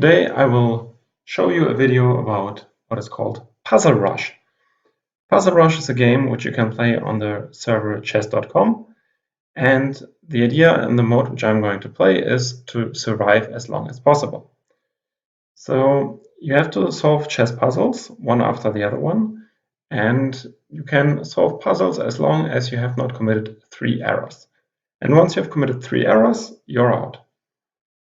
Today I will show you a video about what is called Puzzle Rush. Puzzle Rush is a game which you can play on the server chess.com, and the idea and the mode which I'm going to play is to survive as long as possible. So you have to solve chess puzzles one after the other one, and you can solve puzzles as long as you have not committed 3 errors. And once you have committed 3 errors, you're out.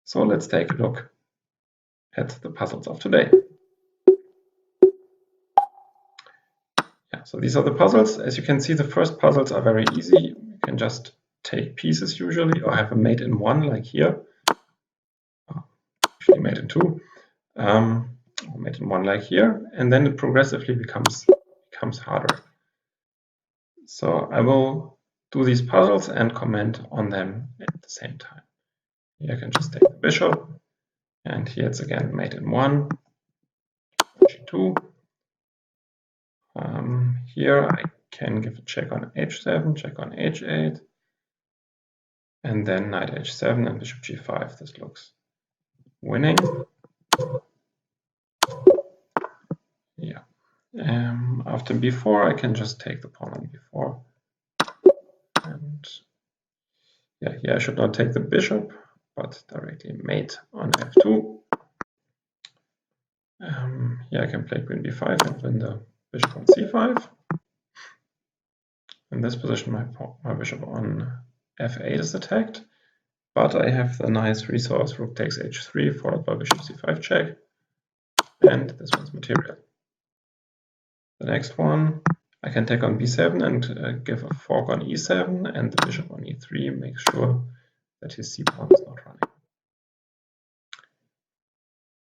So let's take a look at the puzzles of today. So these are the puzzles. As you can see, the first puzzles are very easy. You can just take pieces usually, or have a mate in 1 like here. Actually mate in 2. Or mate in 1 like here, and then it progressively becomes harder. So I will do these puzzles and comment on them at the same time. Here I can just take the bishop, and here it's again mate in 1, g2. Here I can give a check on h7, check on h8, and then knight h7 and bishop g5. This looks winning. Yeah. After b4, I can just take the pawn on b4. And yeah, here I should not take the bishop, but directly mate on f2. Here I can play queen b5 and win the bishop on c5. In this position, my bishop on f8 is attacked, but I have the nice resource rook takes h3 followed by bishop c5 check, and this one's material. The next one, I can take on b7 and give a fork on e7, and the bishop on e3 makes sure that his c-pawn is not running.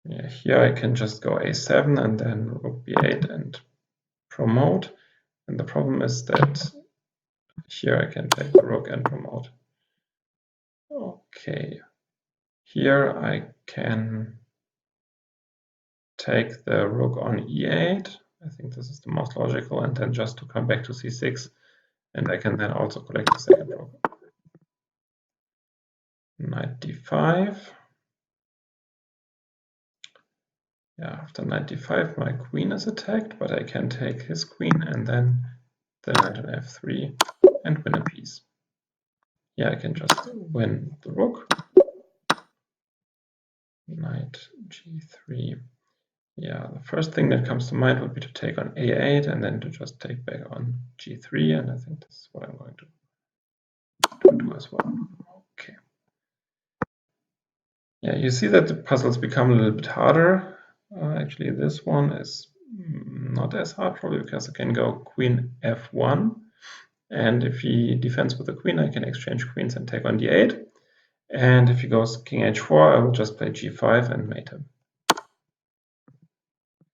Yeah, here I can just go a7 and then rook b8 and promote, and the problem is that here I can take the rook and promote. Okay, here I can take the rook on e8. I think this is the most logical, and then just to come back to c6, and I can then also collect the second rook. Knight d5. Yeah, after knight d5, my queen is attacked, but I can take his queen and then the knight on f3 and win a piece. Yeah, I can just win the rook. Knight g3. Yeah, the first thing that comes to mind would be to take on a8 and then to just take back on g3, and I think this is what I'm going to do as well. Okay. Yeah, you see that the puzzles become a little bit harder. Actually, this one is not as hard probably because I can go queen f1, and if he defends with the queen, I can exchange queens and take on d8. And if he goes king h4, I will just play g5 and mate him.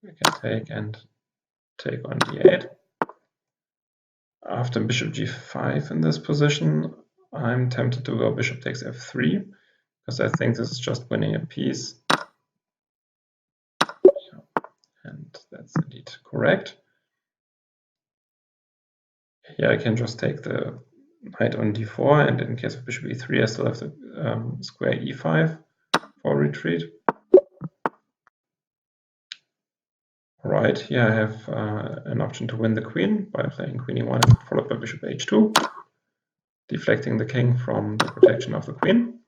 I can take and take on d8. After bishop g5 in this position, I'm tempted to go bishop takes f3, because I think this is just winning a piece. And that's indeed correct. Here I can just take the knight on d4, and in case of bishop e3, I still have the square e5 for retreat. Right, here I have an option to win the queen by playing queen e1 followed by bishop h2, deflecting the king from the protection of the queen.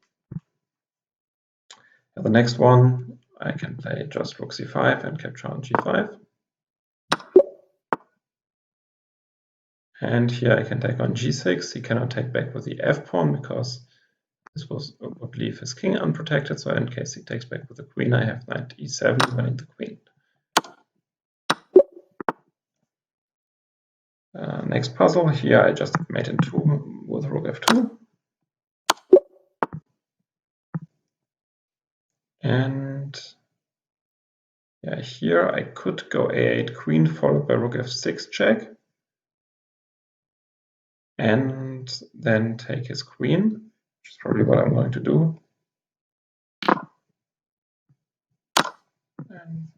And the next one, I can play just rook c5 and capture on g5. And here I can take on g6. He cannot take back with the f-pawn because this would leave his king unprotected. So in case he takes back with the queen, I have knight e7 winning the queen. Next puzzle, here I just have mate in 2 with rook f2. And yeah, here I could go a8 queen followed by rook f6 check, and then take his queen, which is probably what I'm going to do. And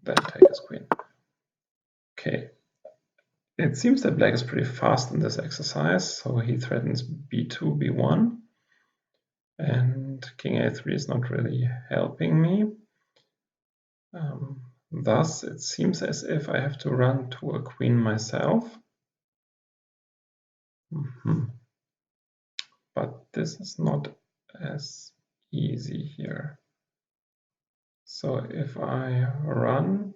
then take his queen. Okay. It seems that black is pretty fast in this exercise, so he threatens b2, b1, and king a3 is not really helping me. Thus, it seems as if I have to run to a queen myself. But this is not as easy here. So if I run,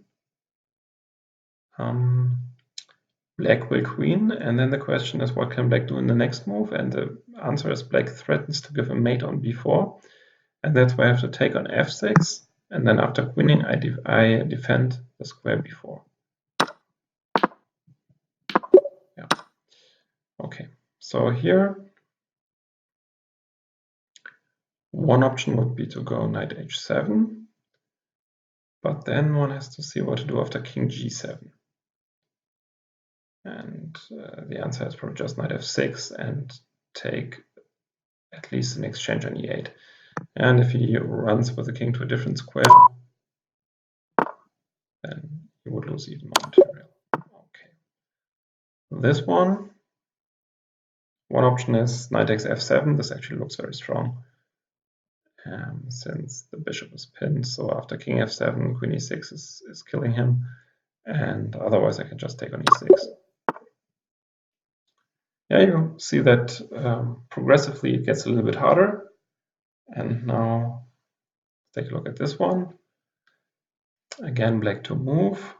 black will queen, and then the question is, what can black do in the next move? And the answer is black threatens to give a mate on b4, and that's why I have to take on f6, and then after queening I defend the square b4. Yeah. Okay, so here one option would be to go knight h7, but then one has to see what to do after king g7. And the answer is probably just knight f6 and take at least an exchange on e8. And if he runs with the king to a different square, then he would lose even more material. Okay. This one option is knight takes f7. This actually looks very strong since the bishop is pinned. So after king f7, queen e6 is killing him. And otherwise I can just take on e6. Yeah, you see that progressively it gets a little bit harder. And now take a look at this one. Again, black to move.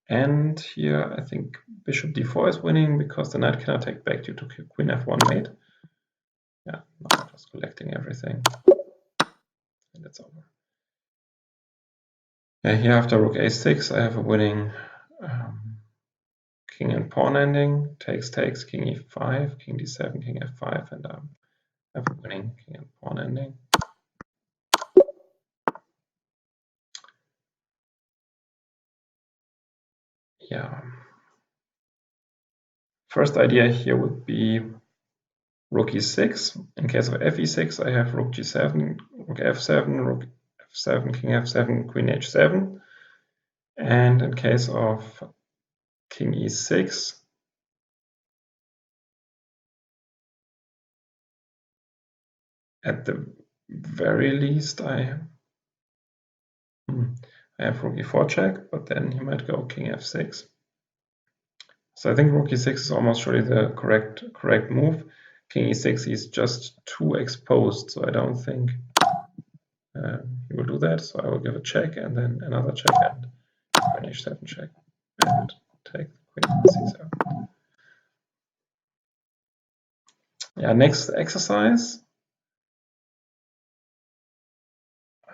And here I think bishop d4 is winning because the knight cannot take back due to queen f1 mate. Yeah, now I'm just collecting everything. And it's over. Yeah, here after rook a6 I have a winning king and pawn ending. Takes, king e5, king d7, king f5, and I have a winning king and pawn ending. Yeah. First idea here would be rook e6. In case of fe6, I have rook g7, rook f7, rook f7, king f7, queen h7. And in case of king e6, at the very least, I have rook e4 check, but then he might go king f6. So I think rook e6 is almost surely the correct move. King e6 is just too exposed, so I don't think he will do that. So I will give a check and then another check and queen h7 check and take queen c7. Yeah, next exercise.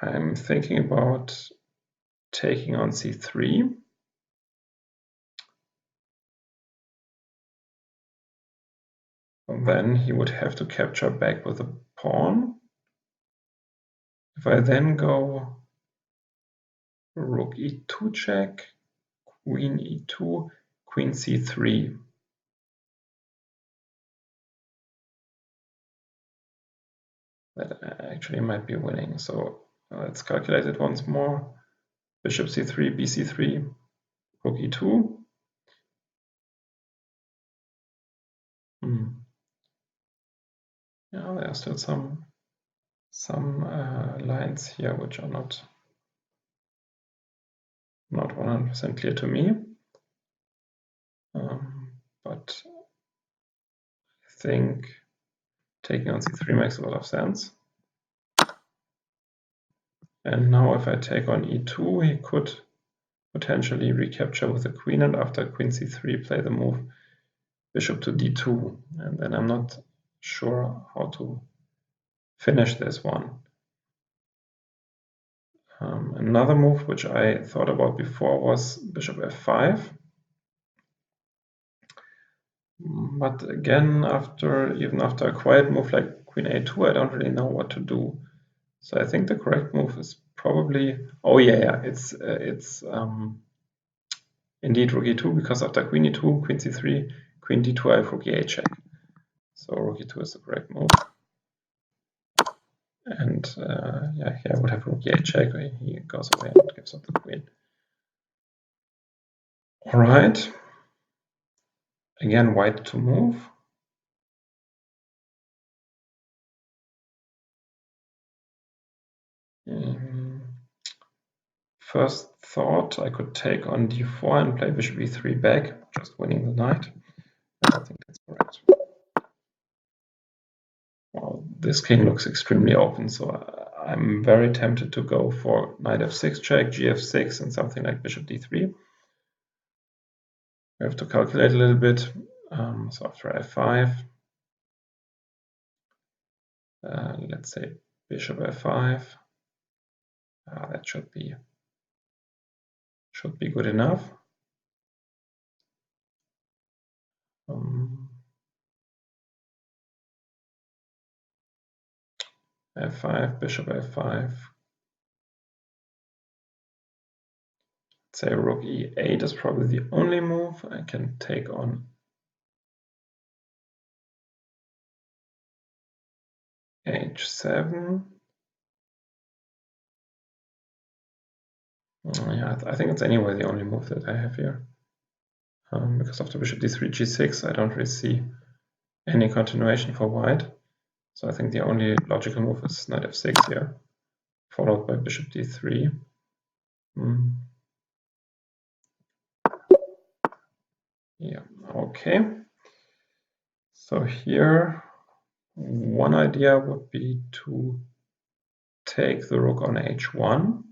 I'm thinking about taking on c3. And then he would have to capture back with a pawn. If I then go rook e2 check, queen e2, queen c3. That actually might be winning. So let's calculate it once more. Bishop c3, bc3, rook e2. Yeah, there are still some lines here which are not 100% clear to me. But I think taking on c3 makes a lot of sense. And now if I take on e2, he could potentially recapture with the queen, and after queen c3 play the move bishop to d2. And then I'm not sure how to finish this one. Another move which I thought about before was bishop f5. But again, even after a quiet move like queen a2, I don't really know what to do. So I think the correct move is probably, oh yeah, it's indeed rook e2, because after queen e2, queen c3, queen d2, I have rook e8 check. So rook e2 is the correct move. And yeah, here I would have rook e8 check. He goes away and gives up the queen. All right. Again, white to move. First thought, I could take on d4 and play bishop e3 back, just winning the knight. I don't think that's correct. Well, this king looks extremely open, so I'm very tempted to go for knight f6 check, gf6, and something like bishop d3. We have to calculate a little bit. So after f5, let's say bishop f5. That should be good enough. F5, bishop f5. Say rook e8 is probably the only move. I can take on h7. Yeah, I think it's anyway the only move that I have here. Because after bishop d3, g6, I don't really see any continuation for white. So I think the only logical move is knight f6 here, followed by bishop d3. Yeah, okay. So here, one idea would be to take the rook on h1.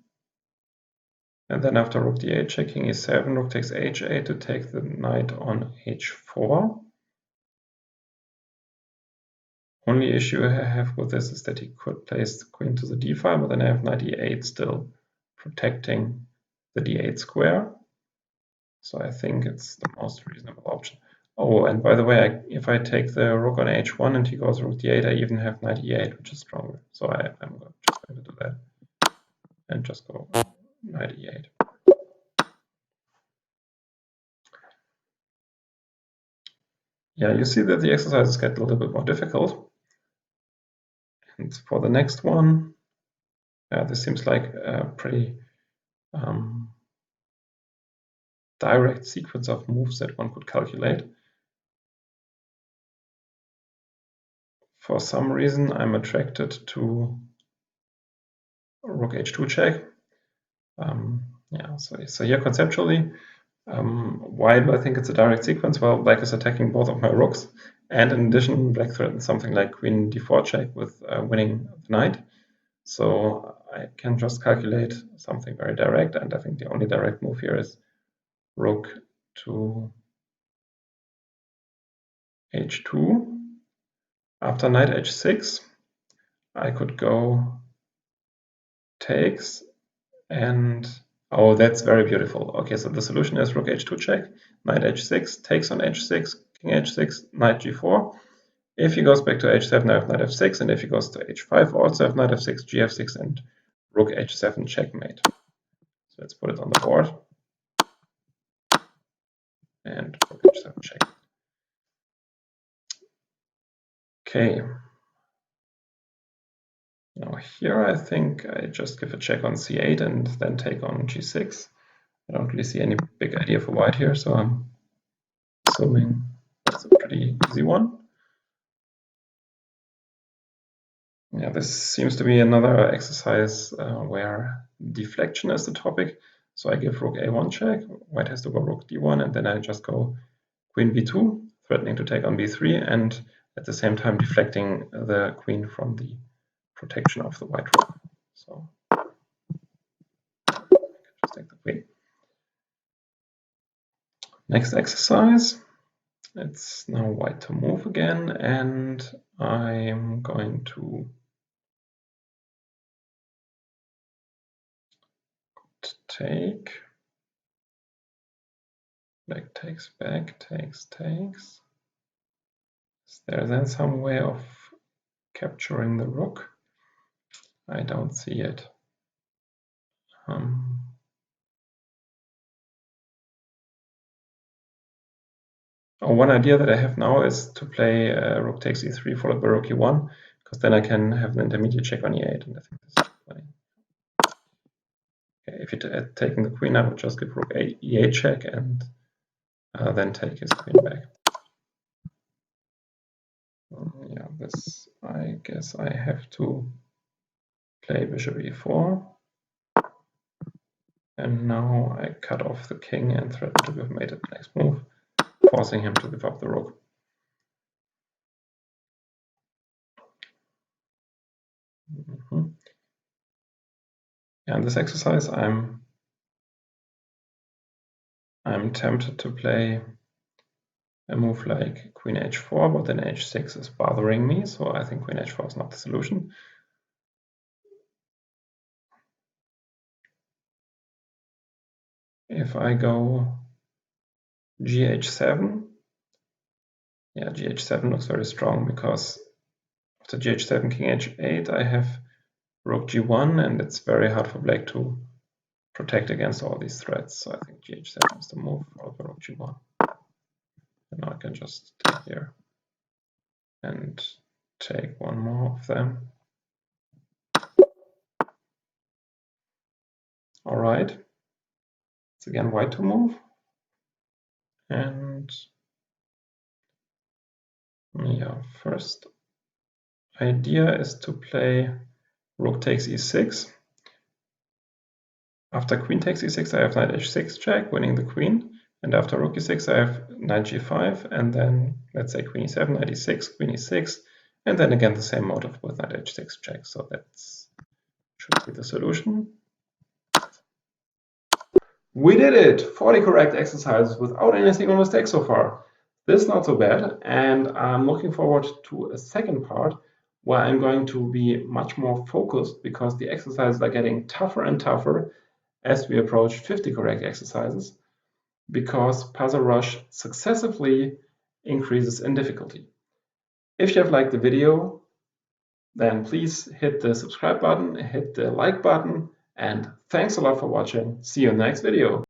And then after rook d8, checking e7, rook takes h8 to take the knight on h4. Only issue I have with this is that he could place the queen to the d file, but then I have knight e8 still protecting the d8 square. So I think it's the most reasonable option. Oh, and by the way, if I take the rook on h1 and he goes rook d8, I even have knight e8, which is stronger. So I'm just going to do that and just go knight e8. Yeah, you see that the exercises get a little bit more difficult. And for the next one, this seems like a pretty direct sequence of moves that one could calculate. For some reason, I'm attracted to rook h2 check. Yeah, so here conceptually, why do I think it's a direct sequence? Well, black is attacking both of my rooks, and in addition, black threatens something like queen d4 check with winning the knight. So I can just calculate something very direct, and I think the only direct move here is rook to h2. After knight h6, I could go takes and oh, that's very beautiful. Okay, so the solution is rook h2 check, knight h6, takes on h6, king h6, knight g4. If he goes back to h7, I have knight f6, and if he goes to h5, also have knight f6, gf6, and rook h7 checkmate. So let's put it on the board. And rook h7 check. Okay. Now here I think I just give a check on c8 and then take on g6. I don't really see any big idea for white here, so I'm assuming that's a pretty easy one. Yeah, this seems to be another exercise where deflection is the topic. So I give rook a1 check, white has to go rook d1, and then I just go queen b2, threatening to take on b3, and at the same time deflecting the queen from the protection of the white rook. So I can just take the queen. Next exercise, it's now white to move again, and I'm going to take, black takes back, takes. Is there then some way of capturing the rook? I don't see it. One idea that I have now is to play rook takes e3 followed by rook e1, because then I can have an intermediate check on e8, and I think this is funny. Okay, if you had taken the queen, I would just give rook e8 check and then take his queen back. Yeah, this, I guess I have to play bishop e4 And now I cut off the king and threaten to give mate at the next move, forcing him to give up the rook. Yeah, in this exercise, I'm tempted to play a move like queen h4, but then h6 is bothering me, so I think queen h4 is not the solution. If I go gh7, yeah, gh7 looks very strong because after gh7, king h8, I have rook g1, and it's very hard for black to protect against all these threats. So I think gh7 is the move, followed by rook g1. And now I can just take here and take one more of them. All right. It's again white to move. And yeah, first idea is to play rook takes e6. After queen takes e6, I have knight h6 check, winning the queen. And after rook e6, I have knight g5, and then let's say queen e7, knight e6, queen e6, and then again the same motive with knight h6 check. So that should be the solution. We did it! 40 correct exercises without any single mistake so far. This is not so bad, and I'm looking forward to a second part where I'm going to be much more focused because the exercises are getting tougher and tougher as we approach 50 correct exercises, because Puzzle Rush successively increases in difficulty. If you have liked the video, then please hit the subscribe button, hit the like button, and thanks a lot for watching. See you in the next video.